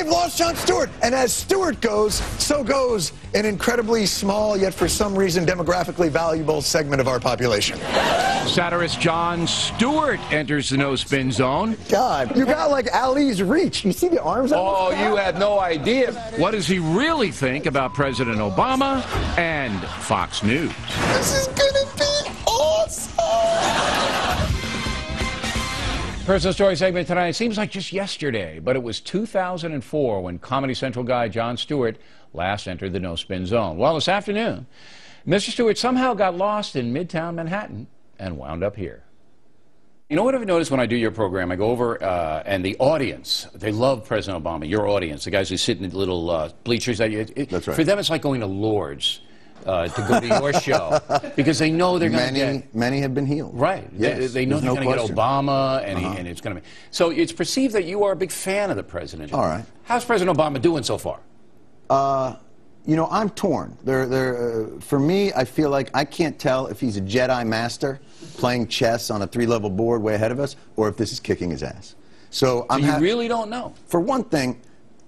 they've lost Jon Stewart. And as Stewart goes, so goes an incredibly small, yet for some reason demographically valuable segment of our population. Satirist Jon Stewart enters the no-spin zone. God, you got like Ali's reach. You see the arms on Oh, you have no idea. What does he really think about President Obama and Fox News? This is gonna be awesome. Personal story segment tonight. It seems like just yesterday, but it was 2004 when Comedy Central guy Jon Stewart last entered the no-spin zone. Well, this afternoon, Mr. Stewart somehow got lost in Midtown Manhattan and wound up here. You know what I've noticed when I do your program? I go over, and the audience, they love President Obama, your audience, the guys who sit in the little bleachers. That's right. For them, it's like going to Lourdes to go to your show, because they know they're going to get... Many have been healed. Right. Yes, they know they're going to get Obama, and, and it's going to be... So it's perceived that you are a big fan of the president. All right. How's President Obama doing so far? You know, I'm torn. For me, I feel like I can't tell if he's a Jedi master playing chess on a 3-level board way ahead of us, or if this is kicking his ass. So you really don't know? For one thing,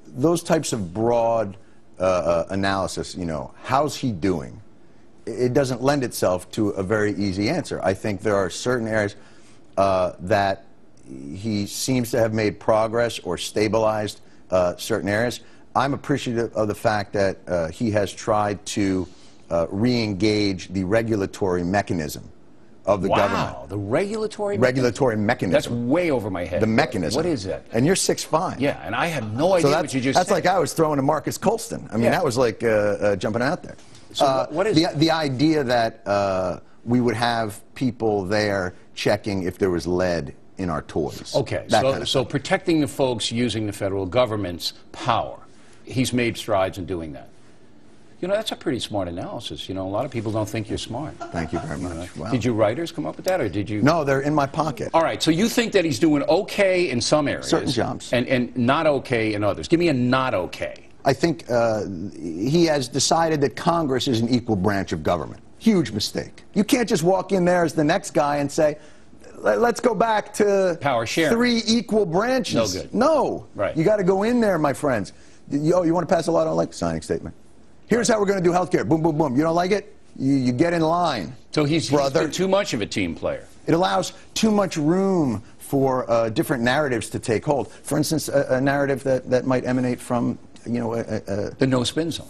those types of broad analysis, you know, how's he doing? It doesn't lend itself to a very easy answer. I think there are certain areas that he seems to have made progress or stabilized certain areas. I'm appreciative of the fact that he has tried to re-engage the regulatory mechanism of the government. Wow, the regulatory mechanism. That's way over my head. The mechanism. What is that? And you're 6'5". Yeah, and I had no idea what you just That's said. like I was throwing to Marcus Colston. I mean, that was like jumping out there. So what is the idea that we would have people there checking if there was lead in our toys. Okay, so protecting the folks using the federal government's power. He's made strides in doing that. You know, that's a pretty smart analysis. You know, a lot of people don't think you're smart. Thank you very much. Wow. Did your writers come up with that, or did you? No, they're in my pocket. All right, so you think that he's doing okay in some areas. Certain jobs. And not okay in others. Give me a not okay. I think he has decided that Congress is an equal branch of government. Huge mistake. You can't just walk in there as the next guy and say, let's go back to power sharing. 3 equal branches. No good. No. Right. You got to go in there, my friends. You want to pass a law I don't like? Signing statement. Here's how we're going to do health care. Boom, boom, boom. You don't like it? You get in line. So he's been too much of a team player. It allows too much room for different narratives to take hold. For instance, a narrative that might emanate from, you know, the no-spin zone.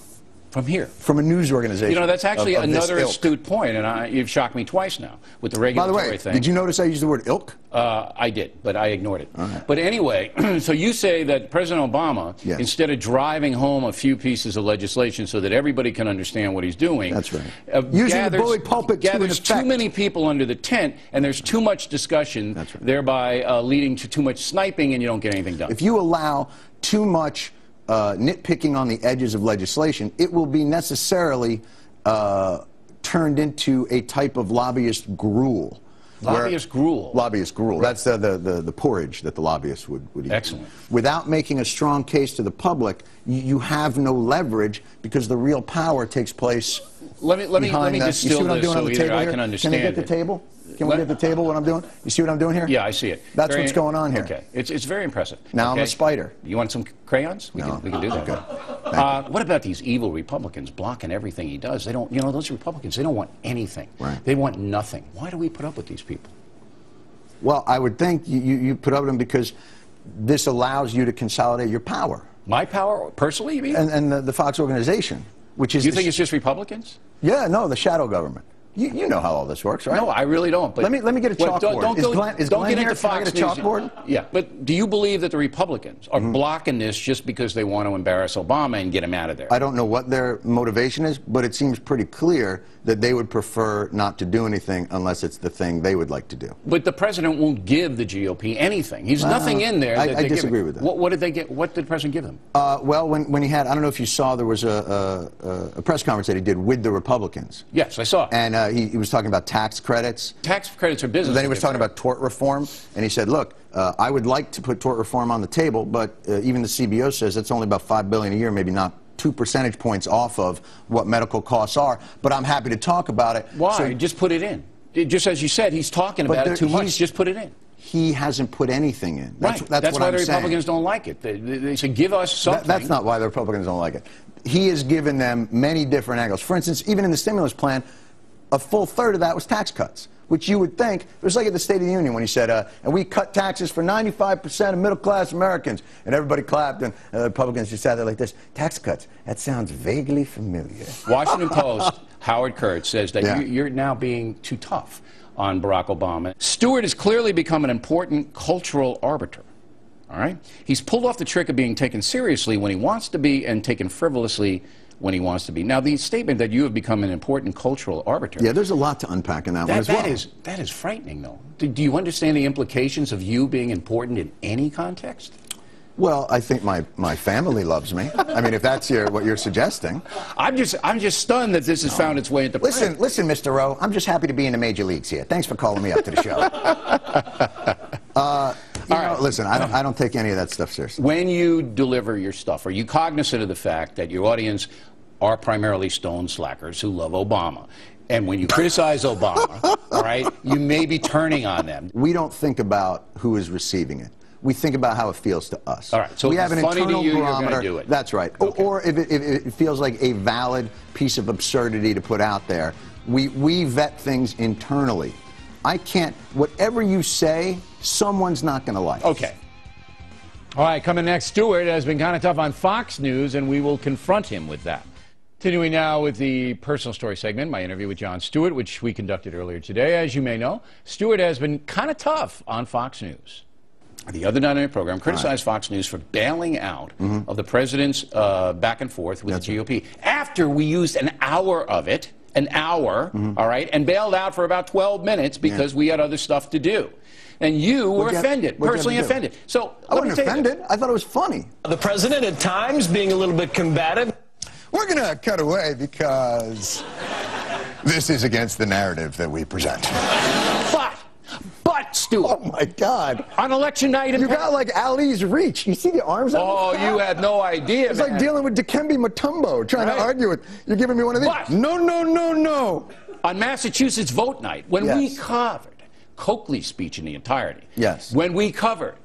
From here. From a news organization. You know, that's actually of another astute point, and you've shocked me twice now with the regulatory thing. By the way, thing. did you notice I used the word ilk? I did, but I ignored it. Right. But anyway, so you say that President Obama, instead of driving home a few pieces of legislation so that everybody can understand what he's doing, that's right. Using the bully pulpit gathers too many people under the tent, and there's too much discussion, thereby leading to too much sniping, and you don't get anything done. If you allow too much nitpicking on the edges of legislation, it will be necessarily turned into a type of lobbyist gruel. Lobbyist gruel? Lobbyist gruel. That's the porridge that the lobbyists would eat. Excellent. Without making a strong case to the public, you have no leverage because the real power takes place. Let me distill this so either I can understand it. Can we get the table? Can we get the table, what I'm doing? You see what I'm doing here? Yeah, I see it. That's what's going on here. Okay. It's very impressive. Now I'm a spider. You want some crayons? We can do that. Good. What about these evil Republicans blocking everything he does? They don't, you know, those Republicans, they don't want anything. Right. They want nothing. Why do we put up with these people? Well, I would think you put up with them because this allows you to consolidate your power. My power, personally, you mean? And the Fox organization, which is... You think it's just Republicans? Yeah, no, the shadow government. You know how all this works, right? No, I really don't. But let me get a chalkboard. Don't get into Fox Can I get a chalkboard? News. Yeah, but do you believe that the Republicans are blocking this just because they want to embarrass Obama and get him out of there? I don't know what their motivation is, but it seems pretty clear that they would prefer not to do anything unless it's the thing they would like to do. But the president won't give the GOP anything. He's nothing in there. I disagree with that. What did they get? What did the president give them? Well, when he had, I don't know if you saw, there was a press conference that he did with the Republicans. Yes, I saw. And he was talking about tax credits. Tax credits are business. Then he was talking about tort reform, and he said, look, I would like to put tort reform on the table, but even the CBO says it's only about $5 billion a year, maybe not 2 percentage points off of what medical costs are, but I'm happy to talk about it. Why? So, just put it in. Just as you said, he's talking about it too much. Just put it in. he hasn't put anything in. That's what why I'm the saying. Republicans don't like it. They say, give us something. That's not why the Republicans don't like it. He has given them many different angles. For instance, even in the stimulus plan, a full third of that was tax cuts, which you would think, it was like at the State of the Union when he said, and we cut taxes for 95% of middle-class Americans. And everybody clapped, and the Republicans just sat there like this. Tax cuts, that sounds vaguely familiar. Washington Post, Howard Kurtz, says that Yeah. you're now being too tough on Barack Obama. Stewart has clearly become an important cultural arbiter. All right? He's pulled off the trick of being taken seriously when he wants to be and taken frivolously when he wants to be. Now, the statement that you have become an important cultural arbiter. Yeah, there's a lot to unpack in that one as well. That is frightening, though. Do you understand the implications of you being important in any context? Well, I think my family loves me. I mean, if that's what you're suggesting. I'm just stunned that this has found its way into print. Listen, Mr. Rowe, I'm just happy to be in the major leagues here. Thanks for calling me up to the show. Listen, I don't take any of that stuff seriously. When you deliver your stuff, are you cognizant of the fact that your audience are primarily stone slackers who love Obama? And when you criticize Obama, all right, you may be turning on them. We don't think about who is receiving it. We think about how it feels to us. All right, so we if have an it's funny internal to you, barometer. you're going to do it. That's right. Okay. Or if it feels like a valid piece of absurdity to put out there, we vet things internally. I can't, whatever you say, someone's not going to like. Okay. All right, coming next, Stewart has been kind of tough on Fox News, and we will confront him with that. Continuing now with the personal story segment, my interview with Jon Stewart, which we conducted earlier today. As you may know, Stewart has been kind of tough on Fox News. The other night on your program, criticized Fox News for bailing out of the president's back and forth with the GOP. After we used an hour of it, all right, and bailed out for about 12 minutes because we had other stuff to do. And you were offended, personally offended. So I wasn't offended. I thought it was funny. The president at times being a little bit combative. We're going to cut away because this is against the narrative that we present. But, Stewart. Oh, my God. On election night... You got like Ali's reach. You see the arms on Oh, you had no idea, It's like dealing with Dikembe Mutombo, trying to argue with... You're giving me one of these. But, no. On Massachusetts vote night, when we covered Coakley's speech in the entirety. Yes. When we covered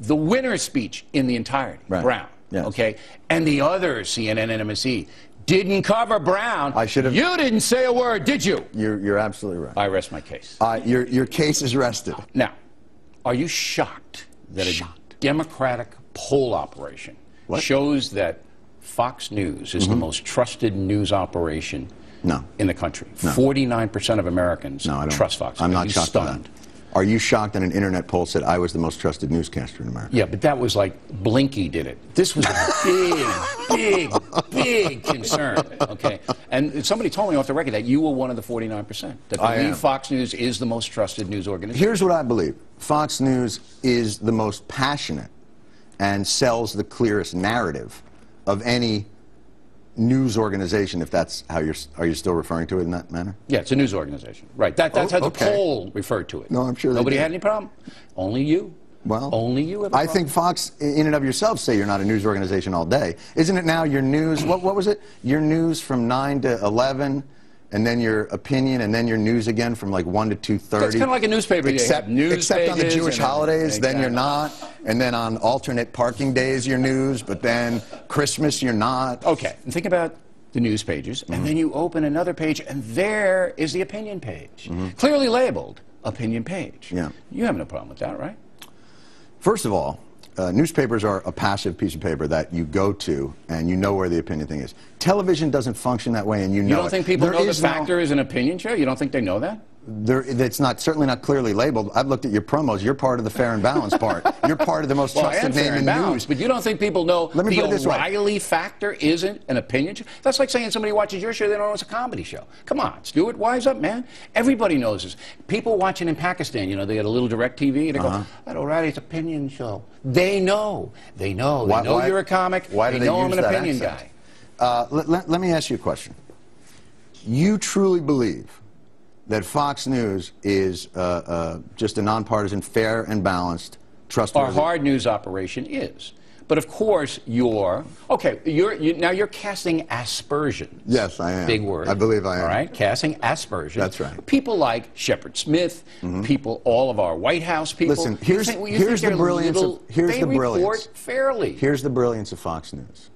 the winner's speech in the entirety, Brown. Yes. Okay? And the other CNN and MSE didn't cover Brown. I should have. You didn't say a word, did you? You're absolutely right. I rest my case. Your case is rested. Now, are you shocked that a Democratic poll operation shows that Fox News is the most trusted news operation in the country? 49% of Americans trust Fox News. I'm not shocked by that. Are you shocked that an internet poll said I was the most trusted newscaster in America? Yeah, but that was like Blinky did it. This was a big concern, okay? And somebody told me off the record that you were one of the 49% that believe Fox News is the most trusted news organization. Here's what I believe. Fox News is the most passionate and sells the clearest narrative of any news organization, if that's how are you still referring to it in that manner? Yeah, it's a news organization. Right. That's how the poll referred to it. No, I'm sure nobody had any problem. Only you. Well, only you. I think Fox, in and of yourself, say you're not a news organization all day. Isn't it now your news? What was it? Your news from 9 to 11, and then your opinion, and then your news again from like 1 to 2:30. It's kind of like a newspaper. Except on the Jewish holidays, then you're not, and then on alternate parking days you're news, but then Christmas you're not. Okay, and think about the news pages, and then you open another page, and there is the opinion page, clearly labeled opinion page. Yeah. You have no problem with that, right? First of all, newspapers are a passive piece of paper that you go to and you know where the opinion thing is. Television doesn't function that way, and you know You don't think people know the Factor is an opinion show? You don't think they know that? It's certainly not clearly labeled. I've looked at your promos. You're part of the fair and balanced part. You're part of the most trusted name in news. But you don't think people know Let me the put it this way. O'Reilly Factor isn't an opinion show? That's like saying somebody watches your show, they don't know it's a comedy show. Come on, Stewart, wise up, man. Everybody knows this. People watching in Pakistan, you know, they had a little direct TV, and they go, that O'Reilly's opinion show. They know. They know. They know you're a comic. Why do they know I'm use an that opinion accent? guy. Let me ask you a question. You truly believe that Fox News is just a nonpartisan, fair and balanced, trustworthy... Our hard news operation is. But of course, now you're casting aspersion. Yes, I am. Big word. I believe I am. All right, casting aspersion. That's right. People like Shepard Smith, all of our White House people. Listen, here's the brilliance. Here's the brilliance. Report fairly. Here's the brilliance of Fox News.